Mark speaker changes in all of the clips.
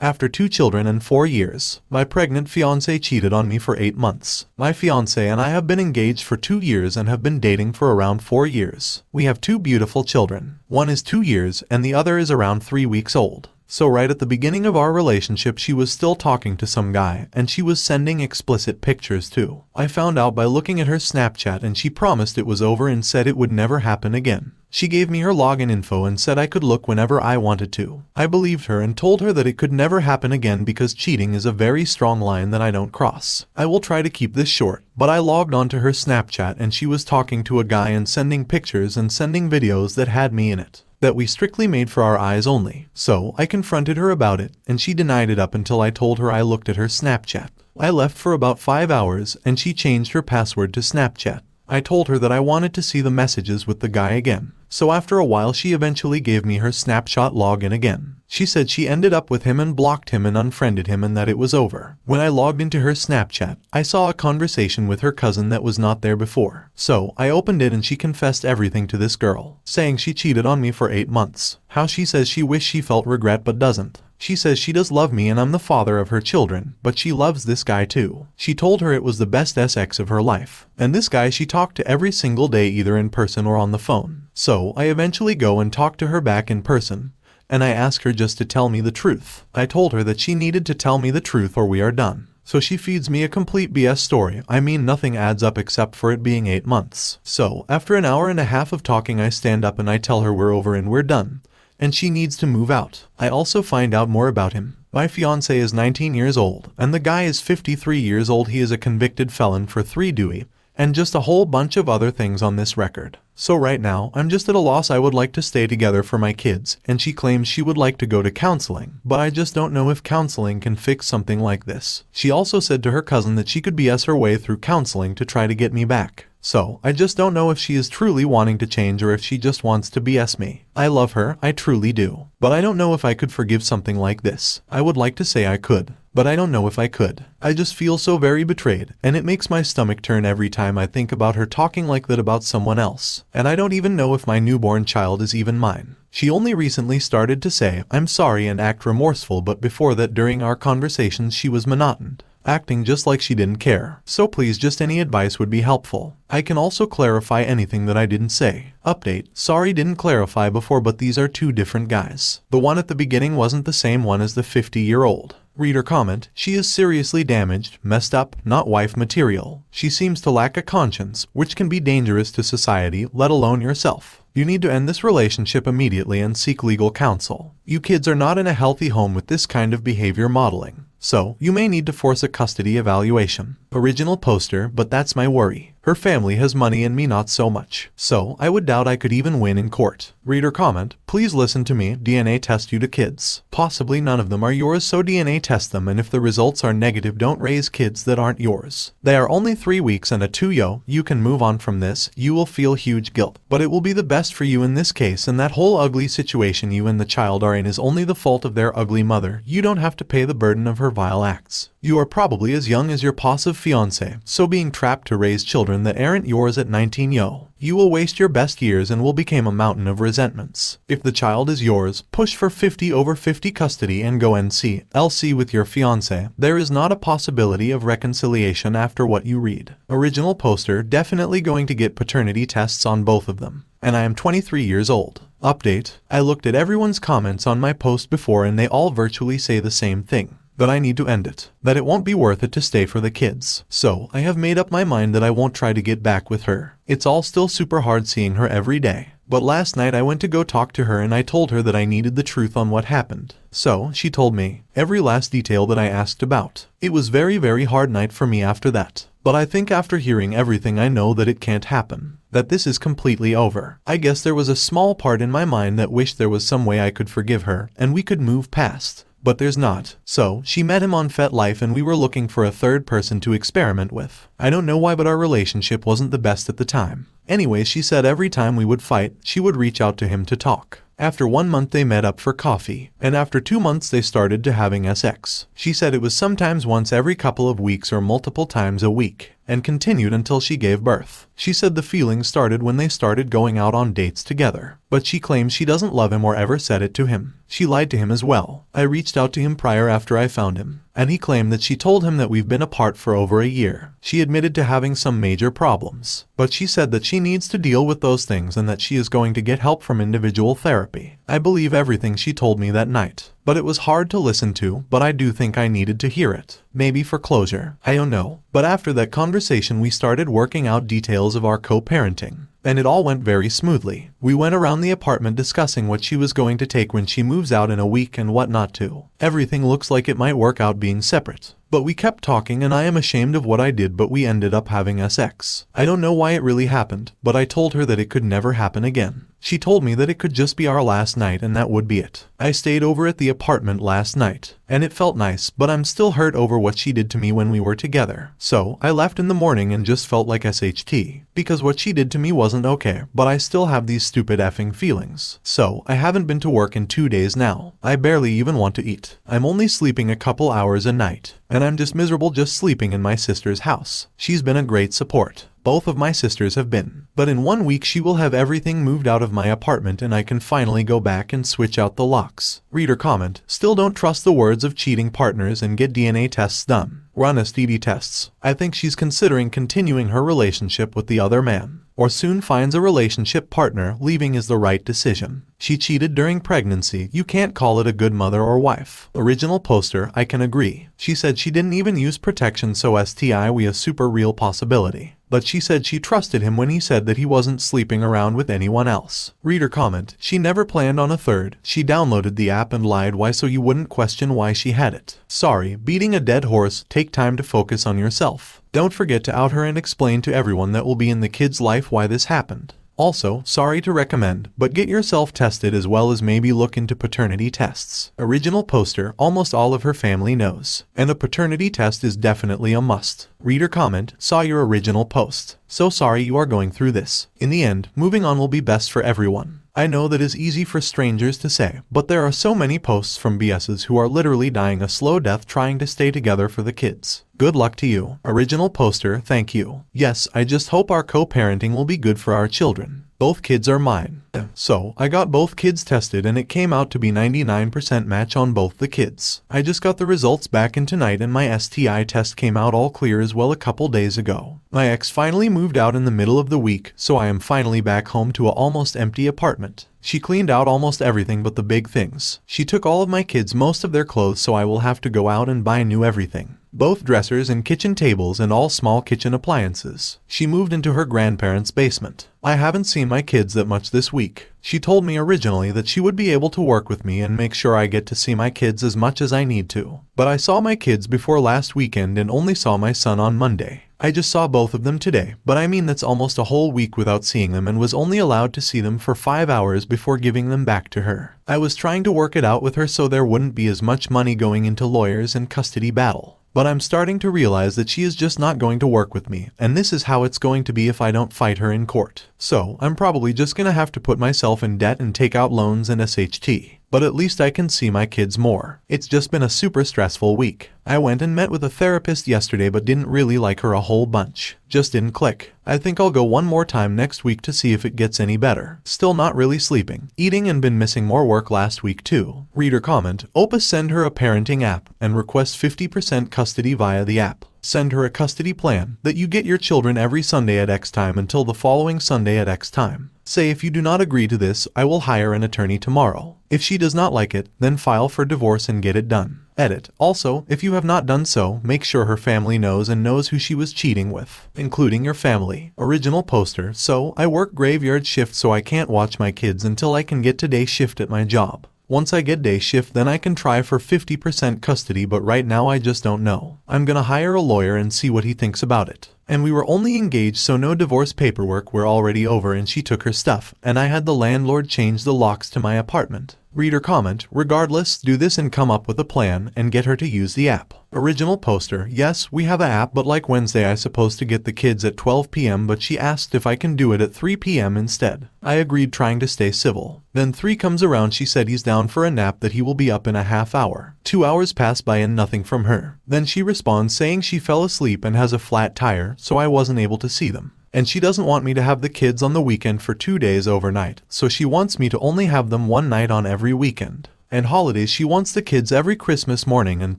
Speaker 1: After 2 children and 4 years, my pregnant fiancé cheated on me for 8 months. My fiancé and I have been engaged for 2 years and have been dating for around 4 years. We have 2 beautiful children. One is 2 years and the other is around 3 weeks old. So right at the beginning of our relationship she was still talking to some guy and she was sending explicit pictures too. I found out by looking at her Snapchat and she promised it was over and said it would never happen again. She gave me her login info and said I could look whenever I wanted to. I believed her and told her that it could never happen again because cheating is a very strong line that I don't cross. I will try to keep this short, but I logged onto her Snapchat and she was talking to a guy and sending pictures and sending videos that had me in it, that we strictly made for our eyes only. So I confronted her about it and she denied it up until I told her I looked at her Snapchat. I left for about 5 hours and she changed her password to Snapchat. I told her that I wanted to see the messages with the guy again. So after a while she eventually gave me her Snapchat login again. She said she ended up with him and blocked him and unfriended him and that it was over. When I logged into her Snapchat, I saw a conversation with her cousin that was not there before. So I opened it and she confessed everything to this girl, saying she cheated on me for 8 months. How she says she wished she felt regret but doesn't. She says she does love me and I'm the father of her children, but she loves this guy too. She told her it was the best sex of her life. And this guy she talked to every single day either in person or on the phone. So I eventually go and talk to her back in person. And I ask her just to tell me the truth. I told her that she needed to tell me the truth or we are done. So she feeds me a complete BS story. I mean nothing adds up except for it being 8 months. So after an hour and a half of talking I stand up and I tell her we're over and we're done. And she needs to move out. I also find out more about him. My fiancé is 19 years old and the guy is 53 years old. He is a convicted felon for 3 DUI and just a whole bunch of other things on this record. So right now, I'm just at a loss. I would like to stay together for my kids, and she claims she would like to go to counseling, but I just don't know if counseling can fix something like this. She also said to her cousin that she could BS her way through counseling to try to get me back. So, I just don't know if she is truly wanting to change or if she just wants to BS me. I love her, I truly do. But I don't know if I could forgive something like this. I would like to say I could, but I don't know if I could. I just feel so very betrayed, and it makes my stomach turn every time I think about her talking like that about someone else. And I don't even know if my newborn child is even mine. She only recently started to say, "I'm sorry" and act remorseful, but before that during our conversations she was monotoned, acting just like she didn't care. So please, just any advice would be helpful. I can also clarify anything that I didn't say. Update: sorry didn't clarify before, but these are 2 different guys. The one at the beginning wasn't the same one as the 50-year-old. Reader comment: she is seriously damaged, messed up, not wife material. She seems to lack a conscience, which can be dangerous to society, let alone yourself. You need to end this relationship immediately and seek legal counsel. You kids are not in a healthy home with this kind of behavior modeling. So, you may need to force a custody evaluation. Original poster, but that's my worry. Her family has money and me not so much. So, I would doubt I could even win in court. Reader comment: please listen to me, DNA test you to kids. Possibly none of them are yours, so DNA test them, and if the results are negative, don't raise kids that aren't yours. They are only 3 weeks and a 2-yo. You can move on from this. You will feel huge guilt, but it will be the best for you in this case, and that whole ugly situation you and the child are in is only the fault of their ugly mother. You don't have to pay the burden of her vile acts. You are probably as young as your possessive fiancé, so being trapped to raise children that aren't yours at 19, you will waste your best years and will become a mountain of resentments. If the child is yours, push for 50/50 custody and go NC/LC with your fiancé. There is not a possibility of reconciliation after what you read. Original poster: definitely going to get paternity tests on both of them. And I am 23 years old. Update: I looked at everyone's comments on my post before and they all virtually say the same thing. That I need to end it. That it won't be worth it to stay for the kids. So, I have made up my mind that I won't try to get back with her. It's all still super hard seeing her every day. But last night I went to go talk to her and I told her that I needed the truth on what happened. So, she told me every last detail that I asked about. It was very hard night for me after that. But I think after hearing everything I know that it can't happen. That this is completely over. I guess there was a small part in my mind that wished there was some way I could forgive her and we could move past. But there's not. So, she met him on FetLife and we were looking for a 3rd person to experiment with. I don't know why, but our relationship wasn't the best at the time. Anyway, she said every time we would fight, she would reach out to him to talk. After 1 month they met up for coffee, and after 2 months they started to having sex. She said it was sometimes once every couple of weeks or multiple times a week. and continued until she gave birth. She said the feelings started when they started going out on dates together, but she claims she doesn't love him or ever said it to him. She lied to him as well. I reached out to him prior after I found him, and he claimed that she told him that we've been apart for over a year. She admitted to having some major problems, but she said that she needs to deal with those things and that she is going to get help from individual therapy. I believe everything she told me that night, but it was hard to listen to, but I do think I needed to hear it. Maybe for closure. I don't know. But after that conversation we started working out details of our co-parenting, and it all went very smoothly. We went around the apartment discussing what she was going to take when she moves out in a week and what not to. Everything looks like it might work out being separate. But we kept talking and I am ashamed of what I did, but we ended up having sex. I don't know why it really happened, but I told her that it could never happen again. She told me that it could just be our last night and that would be it. I stayed over at the apartment last night, and it felt nice, but I'm still hurt over what she did to me when we were together. So, I left in the morning and just felt like SHT, because what she did to me wasn't okay, but I still have these stupid effing feelings. So, I haven't been to work in 2 days now. I barely even want to eat. I'm only sleeping a couple hours a night, and I'm just miserable just sleeping in my sister's house. She's been a great support. Both of my sisters have been. But in 1 week she will have everything moved out of my apartment and I can finally go back and switch out the locks. Reader comment, still don't trust the words of cheating partners and get DNA tests done. Run STD tests. I think she's considering continuing her relationship with the other man, or soon finds a relationship partner. Leaving is the right decision. She cheated during pregnancy. You can't call it a good mother or wife. Original poster, I can agree. She said she didn't even use protection, so STI we a super real possibility. But she said she trusted him when he said that he wasn't sleeping around with anyone else. Reader comment, she never planned on a third. She downloaded the app and lied. Why? So you wouldn't question why she had it. Sorry, beating a dead horse. Take time to focus on yourself. Don't forget to out her and explain to everyone that will be in the kid's life why this happened. Also, sorry to recommend, but get yourself tested as well as maybe look into paternity tests. Original poster, almost all of her family knows, and a paternity test is definitely a must. Reader comment, saw your original post. So sorry you are going through this. In the end, moving on will be best for everyone. I know that is easy for strangers to say, but there are so many posts from BSs who are literally dying a slow death trying to stay together for the kids. Good luck to you. Original poster, thank you. Yes, I just hope our co-parenting will be good for our children. Both kids are mine. So, I got both kids tested and it came out to be 99% match on both the kids. I just got the results back in tonight and my STI test came out all clear as well a couple days ago. My ex finally moved out in the middle of the week, so I am finally back home to an almost empty apartment. She cleaned out almost everything but the big things. She took all of my kids most of their clothes, so I will have to go out and buy new everything. Both dressers and kitchen tables and all small kitchen appliances. She moved into her grandparents' basement. I haven't seen my kids that much this week. She told me originally that she would be able to work with me and make sure I get to see my kids as much as I need to. But I saw my kids before last weekend and only saw my son on Monday. I just saw both of them today, but I mean that's almost a whole week without seeing them and was only allowed to see them for 5 hours before giving them back to her. I was trying to work it out with her so there wouldn't be as much money going into lawyers and custody battle. But I'm starting to realize that she is just not going to work with me, and this is how it's going to be if I don't fight her in court. So, I'm probably just gonna have to put myself in debt and take out loans and SHT. But at least I can see my kids more. It's just been a super stressful week. I went and met with a therapist yesterday but didn't really like her a whole bunch. Just didn't click. I think I'll go one more time next week to see if it gets any better. Still not really sleeping, eating, and been missing more work last week too. Reader comment, Opus send her a parenting app and request 50% custody via the app. Send her a custody plan that you get your children every Sunday at X time until the following Sunday at X time. Say if you do not agree to this, I will hire an attorney tomorrow. If she does not like it, then file for divorce and get it done. Edit. Also, if you have not done so, make sure her family knows and knows who she was cheating with, including your family. Original poster, so I work graveyard shift so I can't watch my kids until I can get to day shift at my job. Once I get day shift, then I can try for 50% custody, but right now I just don't know. I'm gonna hire a lawyer and see what he thinks about it. And we were only engaged, so no divorce paperwork, we're already over, and she took her stuff, and I had the landlord change the locks to my apartment. Reader comment, regardless, do this and come up with a plan and get her to use the app. Original poster, yes, we have an app, but like Wednesday I supposed to get the kids at 12 p.m. but she asked if I can do it at 3 p.m. instead. I agreed, trying to stay civil. Then 3 comes around, she said he's down for a nap, that he will be up in a half hour. 2 hours pass by and nothing from her. Then she responds saying she fell asleep and has a flat tire, so I wasn't able to see them. And she doesn't want me to have the kids on the weekend for 2 days overnight, so she wants me to only have them one night on every weekend. And holidays she wants the kids every Christmas morning and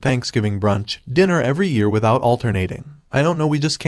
Speaker 1: Thanksgiving brunch, dinner every year without alternating. I don't know, we just can't